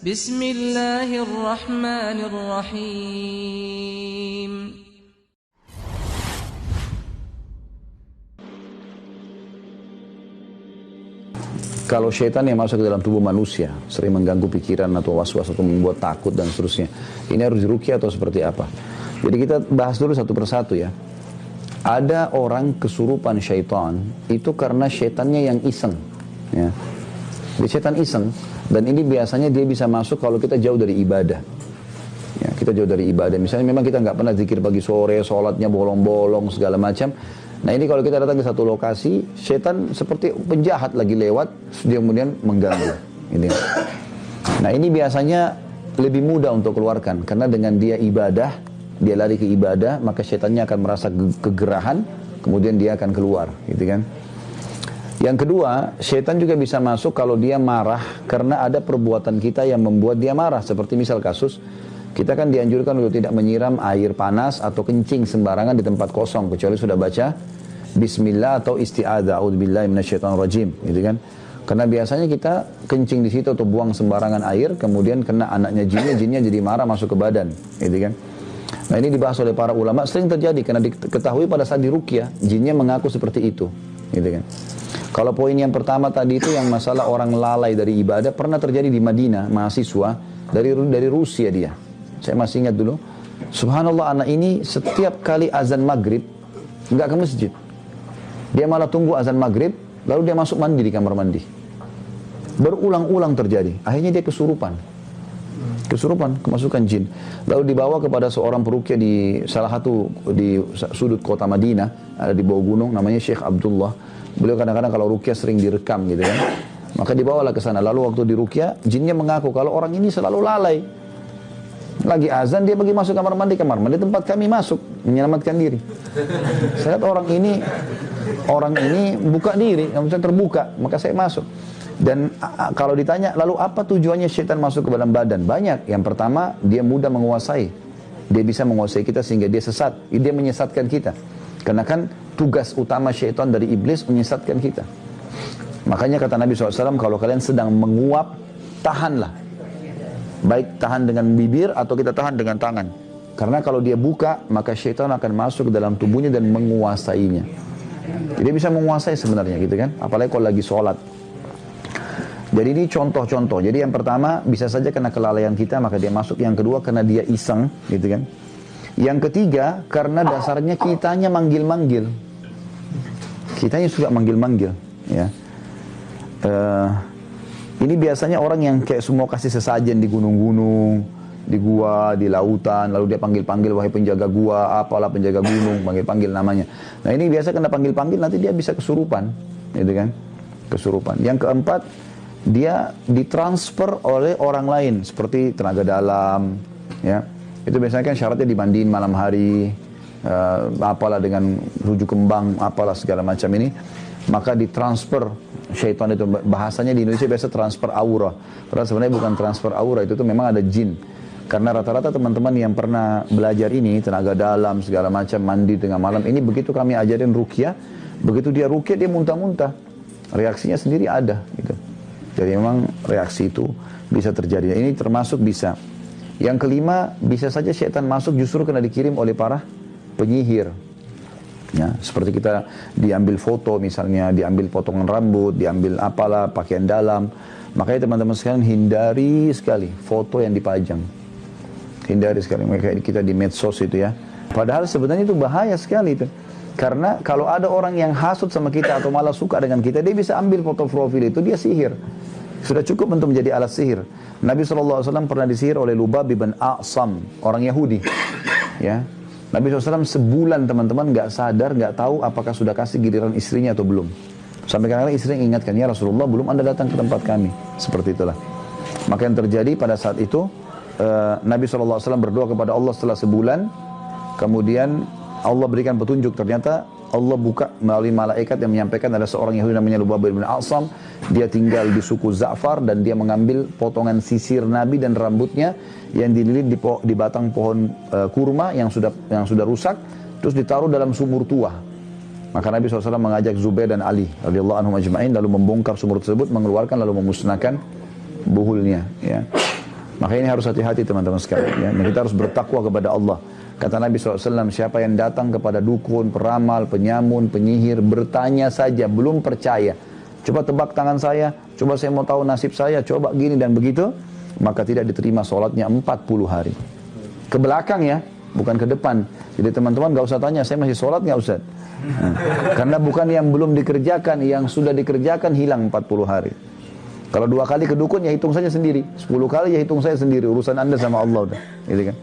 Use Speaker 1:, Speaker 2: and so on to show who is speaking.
Speaker 1: Bismillahirrahmanirrahim.
Speaker 2: Kalau syaitan yang masuk ke dalam tubuh manusia, sering mengganggu pikiran atau was-was atau membuat takut dan seterusnya, ini harus diruqyah atau seperti apa? Jadi kita bahas dulu satu persatu ya. Ada orang kesurupan syaitan, itu karena syaitannya yang iseng. Ya. Jadi syaitan iseng, dan ini biasanya dia bisa masuk kalau kita jauh dari ibadah. Ya, kita jauh dari ibadah. Misalnya memang kita nggak pernah zikir pagi sore, sholatnya bolong-bolong, segala macam. Nah ini kalau kita datang ke satu lokasi, setan seperti penjahat lagi lewat, dia kemudian mengganggu. Ini. Nah ini biasanya lebih mudah untuk keluarkan, karena dengan dia ibadah, dia lari ke ibadah, maka setannya akan merasa kegerahan, kemudian dia akan keluar, gitu kan. Yang kedua, setan juga bisa masuk kalau dia marah, karena ada perbuatan kita yang membuat dia marah, seperti misal kasus, kita kan dianjurkan untuk tidak menyiram air panas atau kencing sembarangan di tempat kosong, kecuali sudah baca Bismillah atau isti'adzah, a'udzubillahi minasyaitonirrajim, gitu kan? Karena biasanya kita kencing di situ atau buang sembarangan air, kemudian kena anaknya jinnya jadi marah masuk ke badan, gitu kan? Nah ini dibahas oleh para ulama, sering terjadi karena diketahui pada saat diruqyah, jinnya mengaku seperti itu, gitu kan? Kalau poin yang pertama tadi itu yang masalah orang lalai dari ibadah, pernah terjadi di Madinah, mahasiswa dari Rusia dia. Saya masih ingat dulu, subhanallah anak ini setiap kali azan maghrib, nggak ke masjid. Dia malah tunggu azan maghrib, lalu dia masuk mandi di kamar mandi. Berulang-ulang terjadi, akhirnya dia kesurupan, kemasukan jin. Lalu dibawa kepada seorang peruqyah di salah satu di sudut kota Madinah, ada di bawah gunung, namanya Syekh Abdullah. Beliau kadang-kadang kalau ruqyah sering direkam gitu kan. Maka dibawalah ke sana, lalu waktu diruqyah, jinnya mengaku kalau orang ini selalu lalai. Lagi azan dia pergi masuk kamar mandi tempat kami masuk menyelamatkan diri. Saya lihat orang ini buka diri, yang terbuka, maka saya masuk. Dan kalau ditanya lalu apa tujuannya syaitan masuk ke dalam badan? Banyak. Yang pertama, dia mudah menguasai. Dia bisa menguasai kita sehingga dia sesat. Dia menyesatkan kita. Karena kan tugas utama syaitan dari iblis menyesatkan kita. Makanya kata Nabi SAW, kalau kalian sedang menguap, tahanlah. Baik tahan dengan bibir atau kita tahan dengan tangan. Karena kalau dia buka, maka syaitan akan masuk ke dalam tubuhnya dan menguasainya. Dia bisa menguasai sebenarnya gitu kan. Apalagi kalau lagi sholat. Jadi ini contoh-contoh. Jadi yang pertama, bisa saja karena kelalaian kita, maka dia masuk. Yang kedua, karena dia iseng gitu kan. Yang ketiga, karena dasarnya kitanya manggil-manggil. Kitanya suka manggil-manggil ya. Ini biasanya orang yang kayak semua kasih sesajen di gunung-gunung, di gua, di lautan, lalu dia panggil-panggil, wahai penjaga gua, apalah penjaga gunung, panggil-panggil namanya. Nah ini biasa kena panggil-panggil, nanti dia bisa kesurupan, gitu kan? Kesurupan. Yang keempat, dia ditransfer oleh orang lain, seperti tenaga dalam, ya. Itu biasanya kan syaratnya dimandiin malam hari, apalah dengan rujuk kembang, apalah segala macam ini. Maka ditransfer syaitan itu, bahasanya di Indonesia biasa transfer aura. Padahal sebenarnya bukan transfer aura, itu tuh memang ada jin. Karena rata-rata teman-teman yang pernah belajar ini, tenaga dalam, segala macam, mandi tengah malam, ini begitu kami ajarin ruqyah, begitu dia ruqyah dia muntah-muntah. Reaksinya sendiri ada gitu. Jadi memang reaksi itu bisa terjadi. Ini termasuk bisa. Yang kelima, bisa saja syaitan masuk justru karena dikirim oleh para penyihir. Ya, seperti kita diambil foto misalnya, diambil potongan rambut, diambil apalah, pakaian dalam. Makanya teman-teman sekalian hindari sekali foto yang dipajang. Hindari sekali, kayak kita di medsos itu ya. Padahal sebenarnya itu bahaya sekali itu. Karena kalau ada orang yang hasut sama kita atau malah suka dengan kita, dia bisa ambil foto profil itu, dia sihir. Sudah cukup untuk menjadi alat sihir. Nabi SAW pernah disihir oleh Lubab bin A'sam, orang Yahudi. Ya. Nabi SAW sebulan teman-teman nggak sadar, nggak tahu apakah sudah kasih giliran istrinya atau belum. Sampai kadang-kadang istrinya ingatkan, ya Rasulullah belum Anda datang ke tempat kami. Seperti itulah. Maka yang terjadi pada saat itu, Nabi SAW berdoa kepada Allah setelah sebulan, kemudian Allah berikan petunjuk, ternyata Allah buka melalui malaikat yang menyampaikan ada seorang Yahudi namanya Lubab bin A'sam, dia tinggal di suku Za'far dan dia mengambil potongan sisir Nabi dan rambutnya yang dililit di batang pohon kurma yang sudah rusak, terus ditaruh dalam sumur tua. Maka Nabi SAW mengajak Zubair dan Ali radhiyallahu anhum ajma'in, lalu membongkar sumur tersebut, mengeluarkan lalu memusnahkan buhulnya. Ya. Makanya ini harus hati-hati teman-teman sekalian. Ya. Kita harus bertakwa kepada Allah. Kata Nabi SAW, siapa yang datang kepada dukun, peramal, penyamun, penyihir, bertanya saja, belum percaya. Coba tebak tangan saya, coba saya mau tahu nasib saya, coba gini dan begitu. Maka tidak diterima sholatnya 40 hari. Ke belakang ya, bukan ke depan. Jadi teman-teman gak usah tanya, saya masih sholat gak Ustaz? Karena bukan yang belum dikerjakan, yang sudah dikerjakan hilang 40 hari. Kalau 2 kali ke dukun ya hitung saja sendiri, 10 kali ya hitung saya sendiri, urusan Anda sama Allah udah, gitu kan.